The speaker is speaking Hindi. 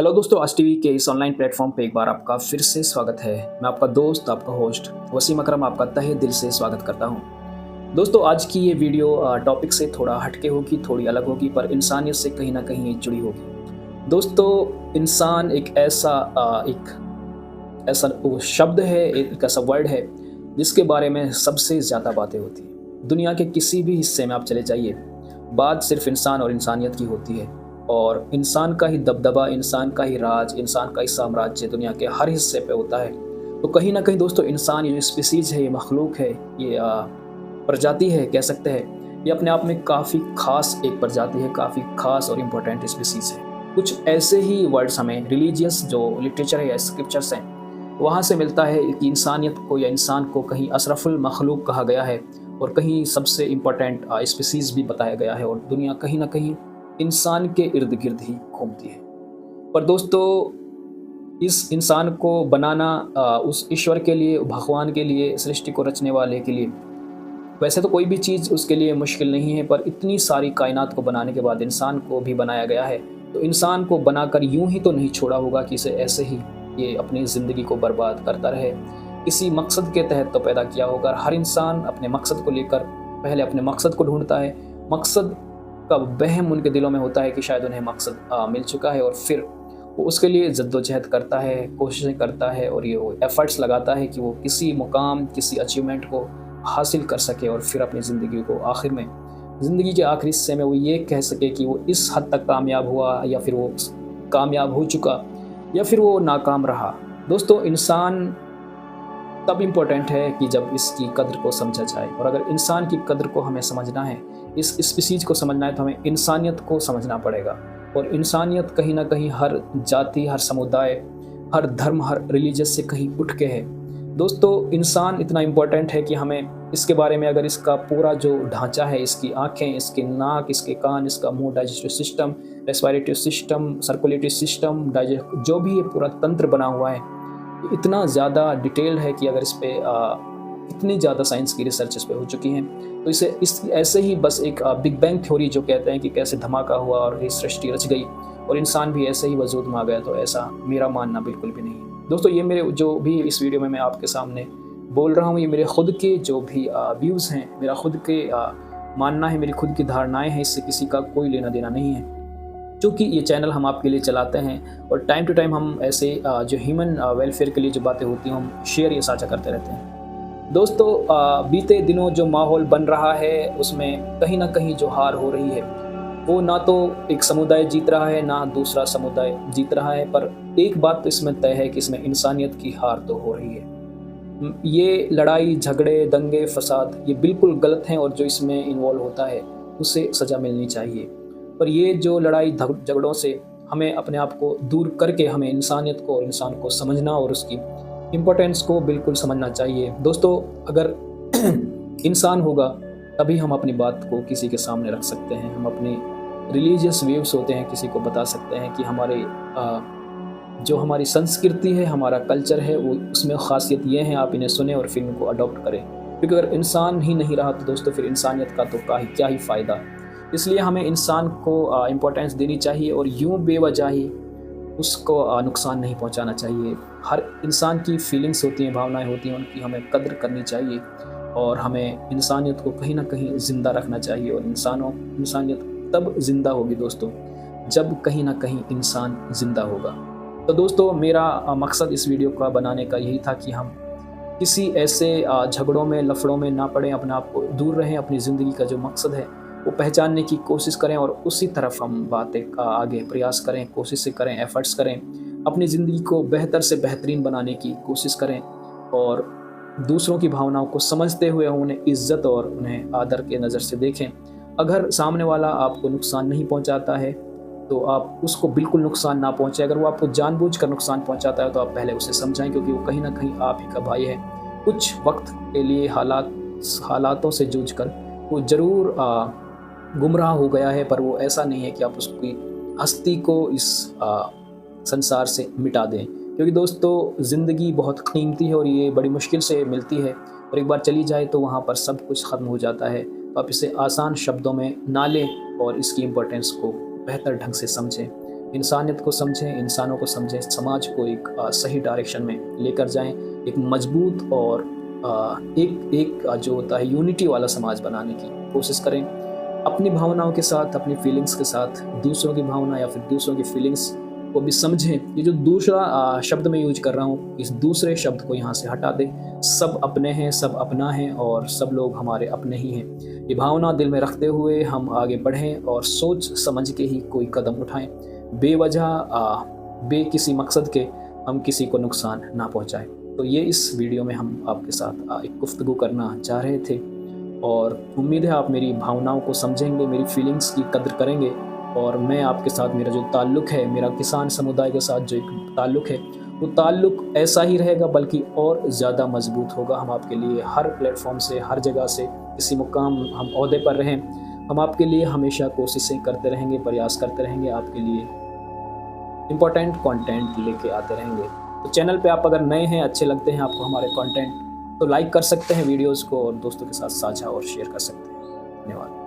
हेलो दोस्तों, आज टीवी के इस ऑनलाइन प्लेटफॉर्म पे एक बार आपका फिर से स्वागत है। मैं आपका दोस्त, आपका होस्ट वसीम अकरम आपका तहे दिल से स्वागत करता हूं। दोस्तों, आज की ये वीडियो टॉपिक से थोड़ा हटके होगी, थोड़ी अलग होगी, पर इंसानियत से कहीं ना कहीं जुड़ी होगी। दोस्तों, इंसान एक ऐसा वो शब्द है, एक ऐसा वर्ड है जिसके बारे में सबसे ज़्यादा बातें होती हैं। दुनिया के किसी भी हिस्से में आप चले जाइए, बात सिर्फ इंसान और इंसानियत की होती है। और इंसान का ही दबदबा, इंसान का ही राज, इंसान का ही साम्राज्य दुनिया के हर हिस्से पे होता है। तो कहीं ना कहीं दोस्तों, इंसान ये जो स्पीसीज है, ये मखलूक है, ये प्रजाति है कह सकते हैं, ये अपने आप में काफ़ी खास एक प्रजाति है, काफ़ी खास और इम्पोर्टेंट स्पीसीज है। कुछ ऐसे ही वर्ड्स हमें रिलीजियस जो लिटरेचर है या स्क्रिप्चर्स हैं वहाँ से मिलता है कि इंसानियत को या इंसान को कहीं अशरफुल मखलूक कहा गया है और कहीं सबसे इम्पोर्टेंट स्पीसीज भी बताया गया है। और दुनिया कहीं ना कहीं इंसान के इर्द गिर्द ही घूमती है। पर दोस्तों, इस इंसान को बनाना उस ईश्वर के लिए, भगवान के लिए, सृष्टि को रचने वाले के लिए, वैसे तो कोई भी चीज़ उसके लिए मुश्किल नहीं है, पर इतनी सारी कायनात को बनाने के बाद इंसान को भी बनाया गया है। तो इंसान को बनाकर यूं ही तो नहीं छोड़ा होगा कि इसे ऐसे ही ये अपनी ज़िंदगी को बर्बाद करता रहे। किसी मकसद के तहत तो पैदा किया होगा। हर इंसान अपने मकसद को लेकर पहले अपने मकसद को ढूंढता है। मकसद का वहम उनके दिलों में होता है कि शायद उन्हें मकसद मिल चुका है, और फिर वो उसके लिए जद्दोजहद करता है, कोशिशें करता है, और ये वो एफर्ट्स लगाता है कि वो किसी मुकाम, किसी अचीवमेंट को हासिल कर सके, और फिर अपनी ज़िंदगी को आखिर में, ज़िंदगी के आखिरी हिस्से में वो ये कह सके कि वो इस हद तक कामयाब हुआ, या फिर वो कामयाब हो चुका, या फिर वो नाकाम रहा। दोस्तों, इंसान तब इम्पोर्टेंट है कि जब इसकी कद्र को समझा जाए। और अगर इंसान की कद्र को हमें समझना है, इस स्पीसीज को समझना है, तो हमें इंसानियत को समझना पड़ेगा। और इंसानियत कहीं ना कहीं हर जाति, हर समुदाय, हर धर्म, हर रिलीजियस से कहीं उठ के है। दोस्तों, इंसान इतना इम्पोर्टेंट है कि हमें इसके बारे में, अगर इसका पूरा जो ढांचा है, इसकी आँखें, इसके नाक, इसके कान, इसका मुँह, digestive system, respiratory system, circulatory system, जो भी ये पूरा तंत्र बना हुआ है, इतना ज़्यादा डिटेल्ड है कि अगर इस पर इतनी ज़्यादा साइंस की रिसर्च इस पर हो चुकी हैं, तो इसे ऐसे ही बस एक बिग बैंग थ्योरी जो कहते हैं कि कैसे धमाका हुआ और ये सृष्टि रच गई और इंसान भी ऐसे ही वजूद में आ गया, तो ऐसा मेरा मानना बिल्कुल भी नहीं है। दोस्तों, ये मेरे जो भी इस वीडियो में मैं आपके सामने बोल रहा हूँ, ये मेरे खुद के जो भी व्यूज़ हैं, मेरा खुद के मानना है, मेरी खुद की धारणाएँ हैं, इससे किसी का कोई लेना देना नहीं है। क्योंकि ये चैनल हम आपके लिए चलाते हैं और टाइम टू टाइम हम ऐसे जो ह्यूमन वेलफेयर के लिए जो बातें होती हैं हम शेयर या साझा करते रहते हैं। दोस्तों, बीते दिनों जो माहौल बन रहा है उसमें कहीं ना कहीं जो हार हो रही है, वो ना तो एक समुदाय जीत रहा है, ना दूसरा समुदाय जीत रहा है, पर एक बात तो इसमें तय है कि इसमें इंसानियत की हार तो हो रही है। ये लड़ाई झगड़े, दंगे फसाद, ये बिल्कुल गलत हैं, और जो इसमें इन्वॉल्व होता है उसे सज़ा मिलनी चाहिए। पर ये जो लड़ाई झगड़ों से हमें अपने आप को दूर करके हमें इंसानियत को और इंसान को समझना और उसकी इम्पोर्टेंस को बिल्कुल समझना चाहिए। दोस्तों, अगर इंसान होगा तभी हम अपनी बात को किसी के सामने रख सकते हैं। हम अपने रिलीजियस व्यूज़ होते हैं, किसी को बता सकते हैं कि जो हमारी संस्कृति है, हमारा कल्चर है, वो उसमें ख़ासियत ये है, आप इन्हें सुने और फिर इनको अडॉप्ट करें। क्योंकि अगर इंसान ही नहीं रहा तो दोस्तों फिर इंसानियत का तो क्या ही फ़ायदा। इसलिए हमें इंसान को इम्पोर्टेंस देनी चाहिए और यूं बेवजह ही उसको नुकसान नहीं पहुंचाना चाहिए। हर इंसान की फीलिंग्स होती हैं, भावनाएं होती हैं, उनकी हमें कद्र करनी चाहिए और हमें इंसानियत को कहीं ना कहीं ज़िंदा रखना चाहिए। और इंसानियत तब ज़िंदा होगी दोस्तों जब कहीं ना कहीं इंसान ज़िंदा होगा। तो दोस्तों, मेरा मकसद इस वीडियो का बनाने का यही था कि हम किसी ऐसे झगड़ों में, लफड़ों में ना पड़ें, अपने आप को दूर रहें, अपनी ज़िंदगी का जो मकसद है वो पहचानने की कोशिश करें और उसी तरफ हम बातें का आगे प्रयास करें, कोशिशें करें, एफर्ट्स करें, अपनी ज़िंदगी को बेहतर से बेहतरीन बनाने की कोशिश करें और दूसरों की भावनाओं को समझते हुए उन्हें इज्जत और उन्हें आदर के नज़र से देखें। अगर सामने वाला आपको नुकसान नहीं पहुंचाता है तो आप उसको बिल्कुल नुकसान ना पहुंचे। अगर वो आपको जानबूझकर नुकसान पहुंचाता है तो आप पहले उसे समझाएं, क्योंकि वो कहीं ना कहीं आप ही का भाई है। कुछ वक्त के लिए हालातों से जूझकर वो ज़रूर गुमराह हो गया है, पर वो ऐसा नहीं है कि आप उसकी हस्ती को इस संसार से मिटा दें। क्योंकि दोस्तों, ज़िंदगी बहुत कीमती है और ये बड़ी मुश्किल से मिलती है, और एक बार चली जाए तो वहाँ पर सब कुछ ख़त्म हो जाता है। तो आप इसे आसान शब्दों में ना लें और इसकी इम्पोर्टेंस को बेहतर ढंग से समझें। इंसानियत को समझें, इंसानों को समझें, समाज को एक सही डायरेक्शन में लेकर जाएं, एक मजबूत और एक जो होता है यूनिटी वाला समाज बनाने की कोशिश करें। अपनी भावनाओं के साथ, अपनी फीलिंग्स के साथ दूसरों की भावना या फिर दूसरों की फीलिंग्स को भी समझें। ये जो दूसरा शब्द मैं यूज कर रहा हूँ, इस दूसरे शब्द को यहाँ से हटा दें। सब अपने हैं, सब अपना है और सब लोग हमारे अपने ही हैं। ये भावना दिल में रखते हुए हम आगे बढ़ें और सोच समझ के ही कोई कदम उठाएं। बे किसी मकसद के हम किसी को नुकसान ना पहुँचाएं। तो ये इस वीडियो में हम आपके साथ एक गुफ्तगू करना चाह रहे थे और उम्मीद है आप मेरी भावनाओं को समझेंगे, मेरी फीलिंग्स की कद्र करेंगे और मैं आपके साथ मेरा जो ताल्लुक़ है, मेरा किसान समुदाय के साथ जो एक ताल्लुक़ है, वो ताल्लुक़ ऐसा ही रहेगा बल्कि और ज़्यादा मजबूत होगा। हम आपके लिए हर प्लेटफॉर्म से, हर जगह से, किसी मुकाम हम ओहदे पर रहें, हम आपके लिए हमेशा कोशिशें करते रहेंगे, प्रयास करते रहेंगे, आपके लिए इम्पोर्टेंट कंटेंट लेके आते रहेंगे। तो चैनल पे आप अगर नए हैं, अच्छे लगते हैं आपको हमारे कंटेंट, तो लाइक कर सकते हैं वीडियोस को और दोस्तों के साथ साझा और शेयर कर सकते हैं। धन्यवाद।